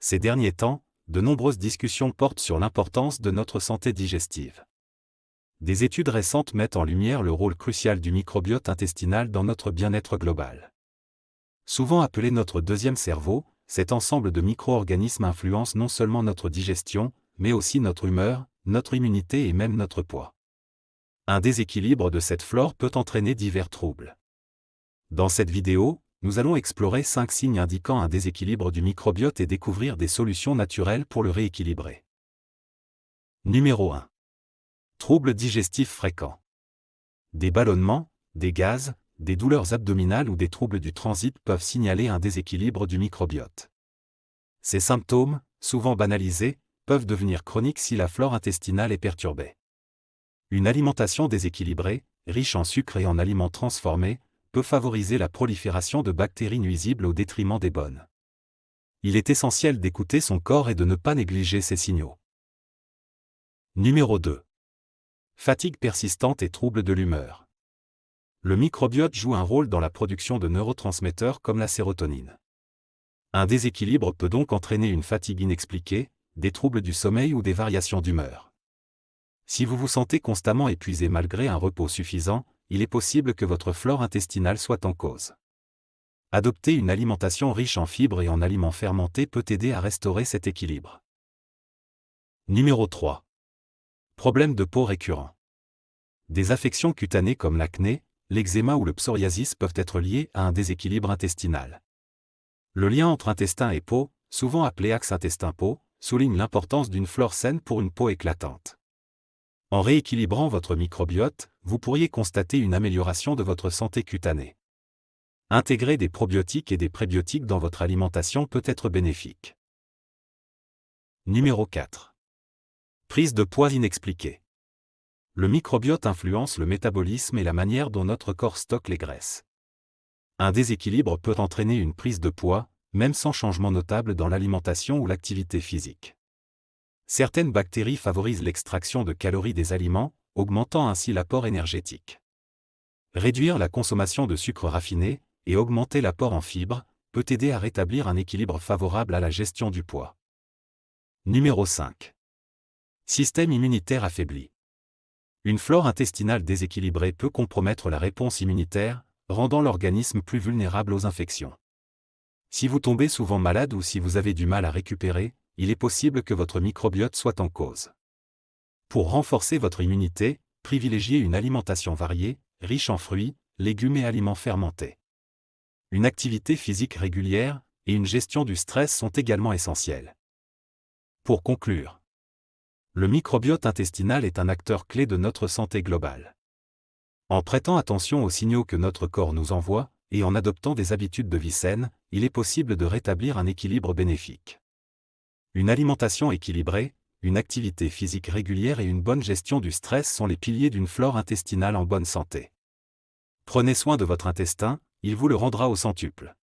Ces derniers temps, de nombreuses discussions portent sur l'importance de notre santé digestive. Des études récentes mettent en lumière le rôle crucial du microbiote intestinal dans notre bien-être global. Souvent appelé notre deuxième cerveau, cet ensemble de micro-organismes influence non seulement notre digestion, mais aussi notre humeur, notre immunité et même notre poids. Un déséquilibre de cette flore peut entraîner divers troubles. Dans cette vidéo, nous allons explorer 5 signes indiquant un déséquilibre du microbiote et découvrir des solutions naturelles pour le rééquilibrer. Numéro 1. Troubles digestifs fréquents. Des ballonnements, des gaz, des douleurs abdominales ou des troubles du transit peuvent signaler un déséquilibre du microbiote. Ces symptômes, souvent banalisés, peuvent devenir chroniques si la flore intestinale est perturbée. Une alimentation déséquilibrée, riche en sucre et en aliments transformés, peut favoriser la prolifération de bactéries nuisibles au détriment des bonnes. Il est essentiel d'écouter son corps et de ne pas négliger ces signaux. Numéro 2. Fatigue persistante et troubles de l'humeur. Le microbiote joue un rôle dans la production de neurotransmetteurs comme la sérotonine. Un déséquilibre peut donc entraîner une fatigue inexpliquée, des troubles du sommeil ou des variations d'humeur. Si vous vous sentez constamment épuisé malgré un repos suffisant, il est possible que votre flore intestinale soit en cause. Adopter une alimentation riche en fibres et en aliments fermentés peut aider à restaurer cet équilibre. Numéro 3. Problèmes de peau récurrents. Des affections cutanées comme l'acné, l'eczéma ou le psoriasis peuvent être liées à un déséquilibre intestinal. Le lien entre intestin et peau, souvent appelé axe intestin-peau, souligne l'importance d'une flore saine pour une peau éclatante. En rééquilibrant votre microbiote, vous pourriez constater une amélioration de votre santé cutanée. Intégrer des probiotiques et des prébiotiques dans votre alimentation peut être bénéfique. Numéro 4. Prise de poids inexpliquée. Le microbiote influence le métabolisme et la manière dont notre corps stocke les graisses. Un déséquilibre peut entraîner une prise de poids, même sans changement notable dans l'alimentation ou l'activité physique. Certaines bactéries favorisent l'extraction de calories des aliments, augmentant ainsi l'apport énergétique. Réduire la consommation de sucre raffiné et augmenter l'apport en fibres peut aider à rétablir un équilibre favorable à la gestion du poids. Numéro 5. Système immunitaire affaibli. Une flore intestinale déséquilibrée peut compromettre la réponse immunitaire, rendant l'organisme plus vulnérable aux infections. Si vous tombez souvent malade ou si vous avez du mal à récupérer, il est possible que votre microbiote soit en cause. Pour renforcer votre immunité, privilégiez une alimentation variée, riche en fruits, légumes et aliments fermentés. Une activité physique régulière et une gestion du stress sont également essentielles. Pour conclure, le microbiote intestinal est un acteur clé de notre santé globale. En prêtant attention aux signaux que notre corps nous envoie, et en adoptant des habitudes de vie saines, il est possible de rétablir un équilibre bénéfique. Une alimentation équilibrée, une activité physique régulière et une bonne gestion du stress sont les piliers d'une flore intestinale en bonne santé. Prenez soin de votre intestin, il vous le rendra au centuple.